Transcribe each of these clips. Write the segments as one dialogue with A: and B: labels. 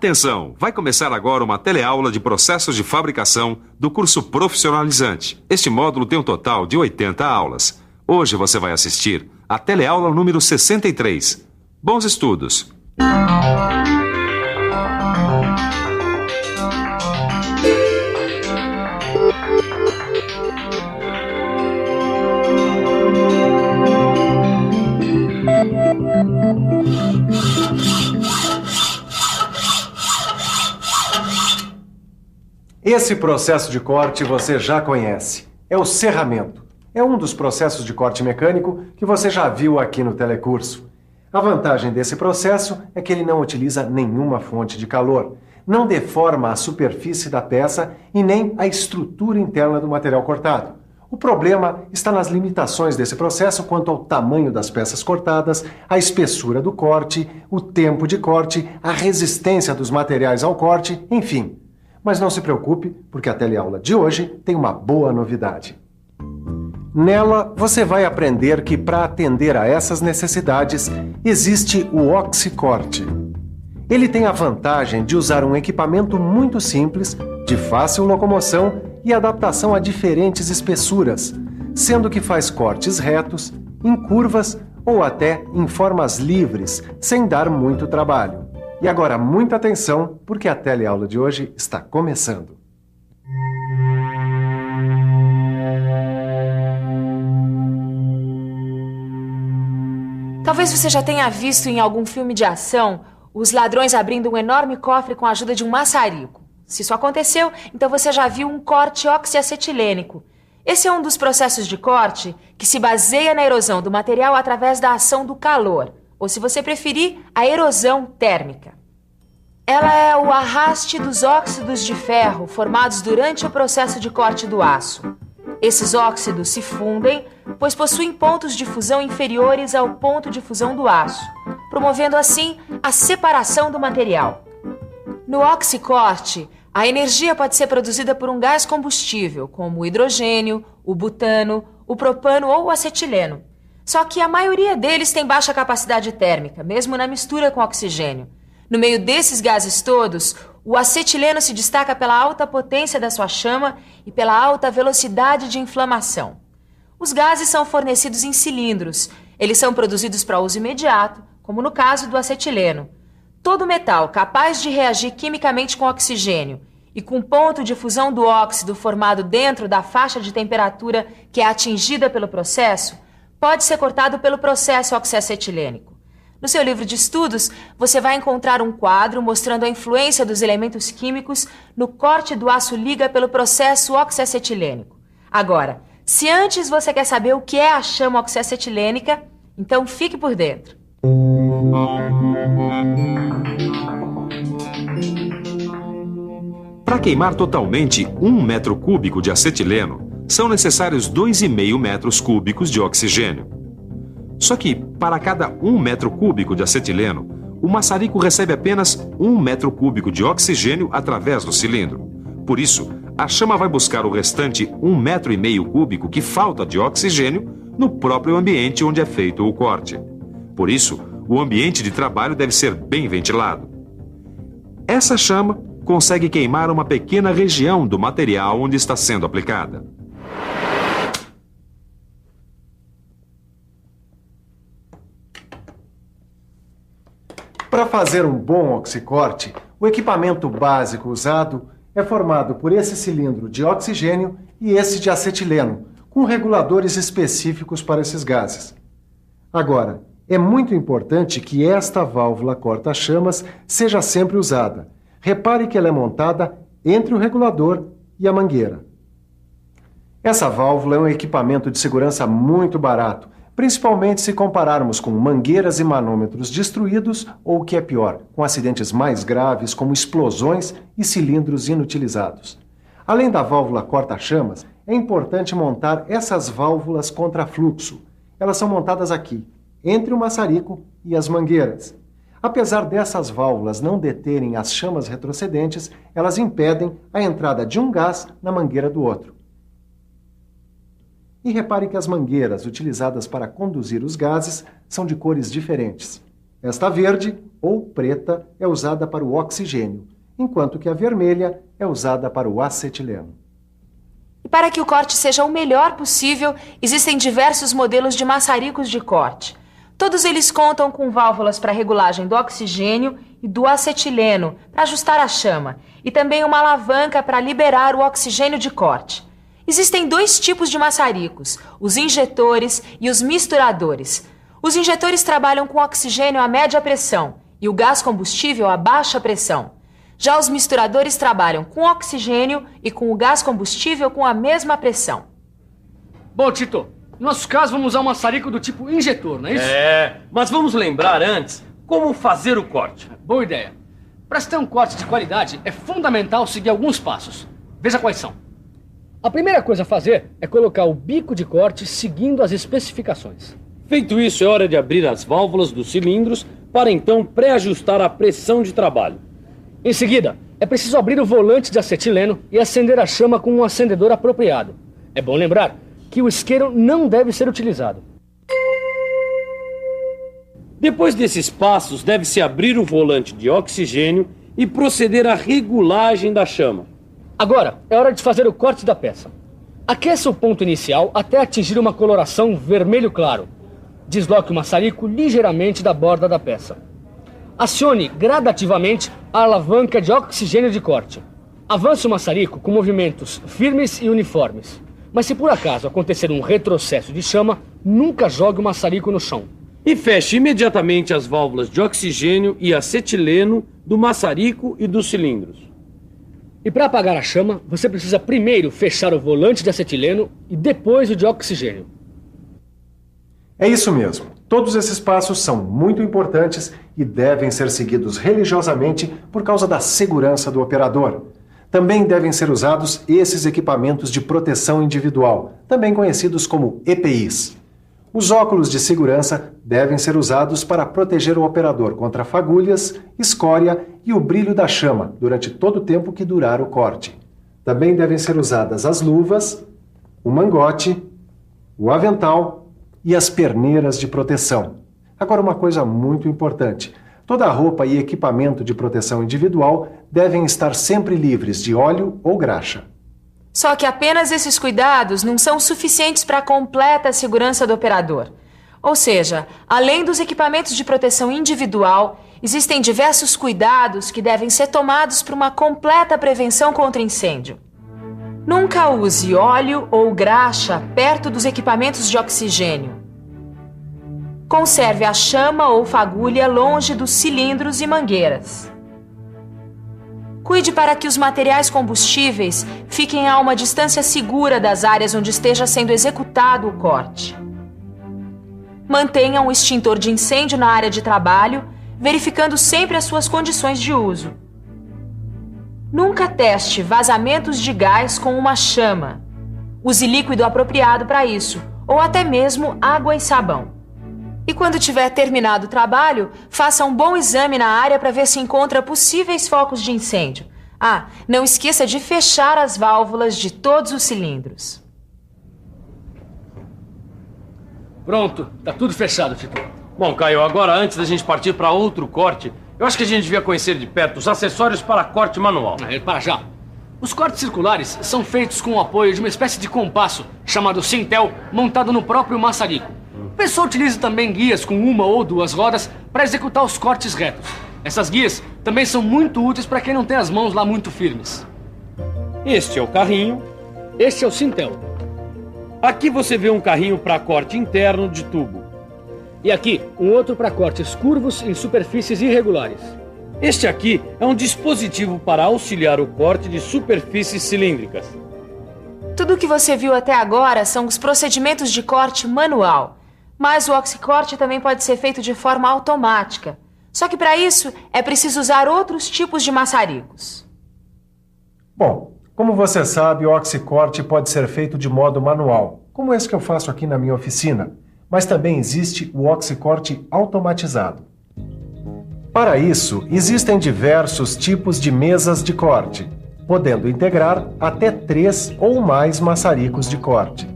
A: Atenção! Vai começar agora uma teleaula de processos de fabricação do curso profissionalizante. Este módulo tem um total de 80 aulas. Hoje você vai assistir a teleaula número 63. Bons estudos!
B: Esse processo de corte você já conhece. É o serramento. É um dos processos de corte mecânico que você já viu aqui no telecurso. A vantagem desse processo é que ele não utiliza nenhuma fonte de calor, não deforma a superfície da peça e nem a estrutura interna do material cortado. O problema está nas limitações desse processo quanto ao tamanho das peças cortadas, a espessura do corte, o tempo de corte, a resistência dos materiais ao corte, enfim. Mas não se preocupe, porque a teleaula de hoje tem uma boa novidade. Nela, você vai aprender que para atender a essas necessidades, existe o oxicorte. Ele tem a vantagem de usar um equipamento muito simples, de fácil locomoção e adaptação a diferentes espessuras, sendo que faz cortes retos, em curvas ou até em formas livres, sem dar muito trabalho. E agora, muita atenção, porque a teleaula de hoje está começando.
C: Talvez você já tenha visto em algum filme de ação os ladrões abrindo um enorme cofre com a ajuda de um maçarico. Se isso aconteceu, então você já viu um corte oxiacetilênico. Esse é um dos processos de corte que se baseia na erosão do material através da ação do calor, ou, se você preferir, a erosão térmica. Ela é o arraste dos óxidos de ferro formados durante o processo de corte do aço. Esses óxidos se fundem, pois possuem pontos de fusão inferiores ao ponto de fusão do aço, promovendo assim a separação do material. No oxicorte, a energia pode ser produzida por um gás combustível, como o hidrogênio, o butano, o propano ou o acetileno. Só que a maioria deles tem baixa capacidade térmica, mesmo na mistura com oxigênio. No meio desses gases todos, o acetileno se destaca pela alta potência da sua chama e pela alta velocidade de inflamação. Os gases são fornecidos em cilindros. Eles são produzidos para uso imediato, como no caso do acetileno. Todo metal capaz de reagir quimicamente com oxigênio e com ponto de fusão do óxido formado dentro da faixa de temperatura que é atingida pelo processo, pode ser cortado pelo processo oxiacetilênico. No seu livro de estudos, você vai encontrar um quadro mostrando a influência dos elementos químicos no corte do aço-liga pelo processo oxiacetilênico. Agora, se antes você quer saber o que é a chama oxiacetilênica, então fique por dentro.
A: Para queimar totalmente 1 metro cúbico de acetileno, são necessários 2,5 metros cúbicos de oxigênio. Só que, para cada 1 metro cúbico de acetileno, o maçarico recebe apenas 1 metro cúbico de oxigênio através do cilindro. Por isso, a chama vai buscar o restante 1,5 metro cúbico que falta de oxigênio no próprio ambiente onde é feito o corte. Por isso, o ambiente de trabalho deve ser bem ventilado. Essa chama consegue queimar uma pequena região do material onde está sendo aplicada.
B: Para fazer um bom oxicorte, o equipamento básico usado é formado por esse cilindro de oxigênio e esse de acetileno, com reguladores específicos para esses gases. Agora, é muito importante que esta válvula corta-chamas seja sempre usada. Repare que ela é montada entre o regulador e a mangueira. Essa válvula é um equipamento de segurança muito barato, principalmente se compararmos com mangueiras e manômetros destruídos ou, o que é pior, com acidentes mais graves como explosões e cilindros inutilizados. Além da válvula corta-chamas, é importante montar essas válvulas contra-fluxo. Elas são montadas aqui, entre o maçarico e as mangueiras. Apesar dessas válvulas não deterem as chamas retrocedentes, elas impedem a entrada de um gás na mangueira do outro. E repare que as mangueiras utilizadas para conduzir os gases são de cores diferentes. Esta verde, ou preta, é usada para o oxigênio, enquanto que a vermelha é usada para o acetileno.
C: E para que o corte seja o melhor possível, existem diversos modelos de maçaricos de corte. Todos eles contam com válvulas para regulagem do oxigênio e do acetileno, para ajustar a chama, e também uma alavanca para liberar o oxigênio de corte. Existem 2 tipos de maçaricos, os injetores e os misturadores. Os injetores trabalham com oxigênio a média pressão e o gás combustível a baixa pressão. Já os misturadores trabalham com oxigênio e com o gás combustível com a mesma pressão.
D: Bom, Tito, no nosso caso vamos usar um maçarico do tipo injetor, não é isso?
E: Mas vamos lembrar antes como fazer o corte.
D: Boa ideia. Para se ter um corte de qualidade, é fundamental seguir alguns passos. Veja quais são. A primeira coisa a fazer é colocar o bico de corte seguindo as especificações.
E: Feito isso, é hora de abrir as válvulas dos cilindros para então pré-ajustar a pressão de trabalho.
D: Em seguida, é preciso abrir o volante de acetileno e acender a chama com um acendedor apropriado. É bom lembrar que o isqueiro não deve ser utilizado.
E: Depois desses passos, deve-se abrir o volante de oxigênio e proceder à regulagem da chama.
D: Agora, é hora de fazer o corte da peça. Aqueça o ponto inicial até atingir uma coloração vermelho claro. Desloque o maçarico ligeiramente da borda da peça. Acione gradativamente a alavanca de oxigênio de corte. Avance o maçarico com movimentos firmes e uniformes. Mas se por acaso acontecer um retrocesso de chama, nunca jogue o maçarico no chão.
E: E feche imediatamente as válvulas de oxigênio e acetileno do maçarico e dos cilindros.
D: E para apagar a chama, você precisa primeiro fechar o volante de acetileno e depois o de oxigênio.
B: É isso mesmo. Todos esses passos são muito importantes e devem ser seguidos religiosamente por causa da segurança do operador. Também devem ser usados esses equipamentos de proteção individual, também conhecidos como EPIs. Os óculos de segurança devem ser usados para proteger o operador contra fagulhas, escória e o brilho da chama durante todo o tempo que durar o corte. Também devem ser usadas as luvas, o mangote, o avental e as perneiras de proteção. Agora, uma coisa muito importante. Toda a roupa e equipamento de proteção individual devem estar sempre livres de óleo ou graxa.
C: Só que apenas esses cuidados não são suficientes para a completa segurança do operador. Ou seja, além dos equipamentos de proteção individual, existem diversos cuidados que devem ser tomados para uma completa prevenção contra incêndio. Nunca use óleo ou graxa perto dos equipamentos de oxigênio. Conserve a chama ou fagulha longe dos cilindros e mangueiras. Cuide para que os materiais combustíveis fiquem a uma distância segura das áreas onde esteja sendo executado o corte. Mantenha um extintor de incêndio na área de trabalho, verificando sempre as suas condições de uso. Nunca teste vazamentos de gás com uma chama. Use líquido apropriado para isso, ou até mesmo água e sabão. E quando tiver terminado o trabalho, faça um bom exame na área para ver se encontra possíveis focos de incêndio. Ah, não esqueça de fechar as válvulas de todos os cilindros.
D: Pronto, tá tudo fechado, Tito.
E: Bom, Caio, agora antes da gente partir para outro corte, eu acho que a gente devia conhecer de perto os acessórios para corte manual.
D: Para já. Os cortes circulares são feitos com o apoio de uma espécie de compasso chamado Sintel, montado no próprio maçarico. O pessoal utiliza também guias com 1 ou 2 rodas para executar os cortes retos. Essas guias também são muito úteis para quem não tem as mãos lá muito firmes.
E: Este é o carrinho.
D: Este é o Sintel.
E: Aqui você vê um carrinho para corte interno de tubo.
D: E aqui, um outro para cortes curvos em superfícies irregulares.
E: Este aqui é um dispositivo para auxiliar o corte de superfícies cilíndricas.
C: Tudo o que você viu até agora são os procedimentos de corte manual. Mas o oxicorte também pode ser feito de forma automática. Só que para isso é preciso usar outros tipos de maçaricos.
B: Bom, como você sabe, o oxicorte pode ser feito de modo manual, como esse que eu faço aqui na minha oficina. Mas também existe o oxicorte automatizado. Para isso, existem diversos tipos de mesas de corte, podendo integrar até 3 ou mais maçaricos de corte.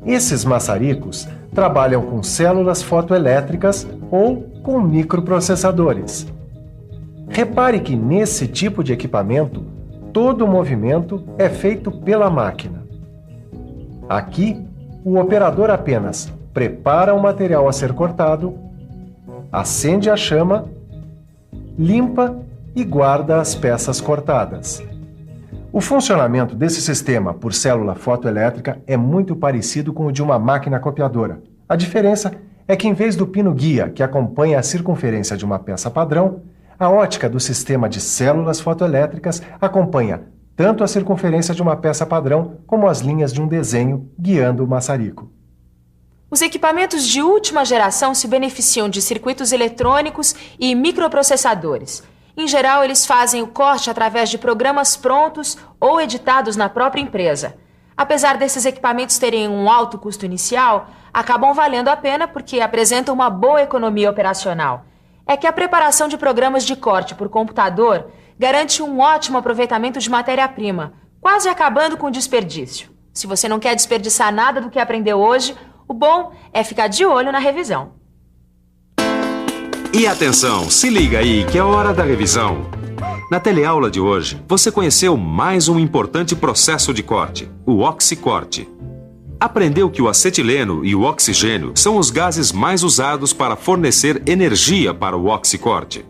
B: Esses maçaricos trabalham com células fotoelétricas ou com microprocessadores. Repare que nesse tipo de equipamento, todo o movimento é feito pela máquina. Aqui, o operador apenas prepara o material a ser cortado, acende a chama, limpa e guarda as peças cortadas. O funcionamento desse sistema por célula fotoelétrica é muito parecido com o de uma máquina copiadora. A diferença é que, em vez do pino guia que acompanha a circunferência de uma peça padrão, a ótica do sistema de células fotoelétricas acompanha tanto a circunferência de uma peça padrão como as linhas de um desenho guiando o maçarico.
C: Os equipamentos de última geração se beneficiam de circuitos eletrônicos e microprocessadores. Em geral, eles fazem o corte através de programas prontos ou editados na própria empresa. Apesar desses equipamentos terem um alto custo inicial, acabam valendo a pena porque apresentam uma boa economia operacional. É que a preparação de programas de corte por computador garante um ótimo aproveitamento de matéria-prima, quase acabando com o desperdício. Se você não quer desperdiçar nada do que aprendeu hoje, o bom é ficar de olho na revisão.
A: E atenção, se liga aí que é hora da revisão. Na teleaula de hoje, você conheceu mais um importante processo de corte, o oxicorte. Aprendeu que o acetileno e o oxigênio são os gases mais usados para fornecer energia para o oxicorte.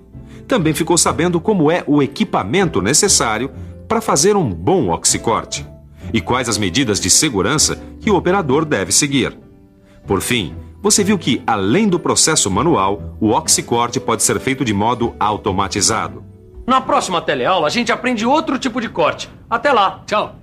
A: Também ficou sabendo como é o equipamento necessário para fazer um bom oxicorte e quais as medidas de segurança que o operador deve seguir. Por fim, você viu que, além do processo manual, o oxicorte pode ser feito de modo automatizado.
E: Na próxima teleaula, a gente aprende outro tipo de corte. Até lá. Tchau.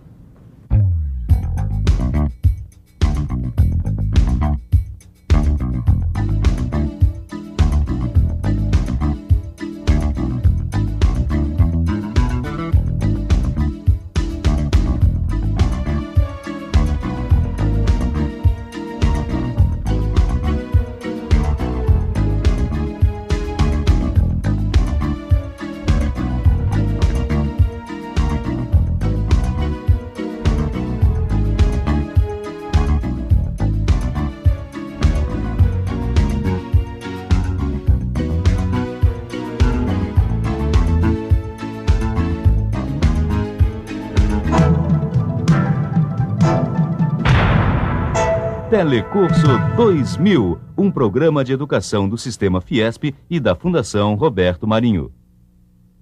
F: Telecurso 2000, um programa de educação do Sistema Fiesp e da Fundação Roberto Marinho.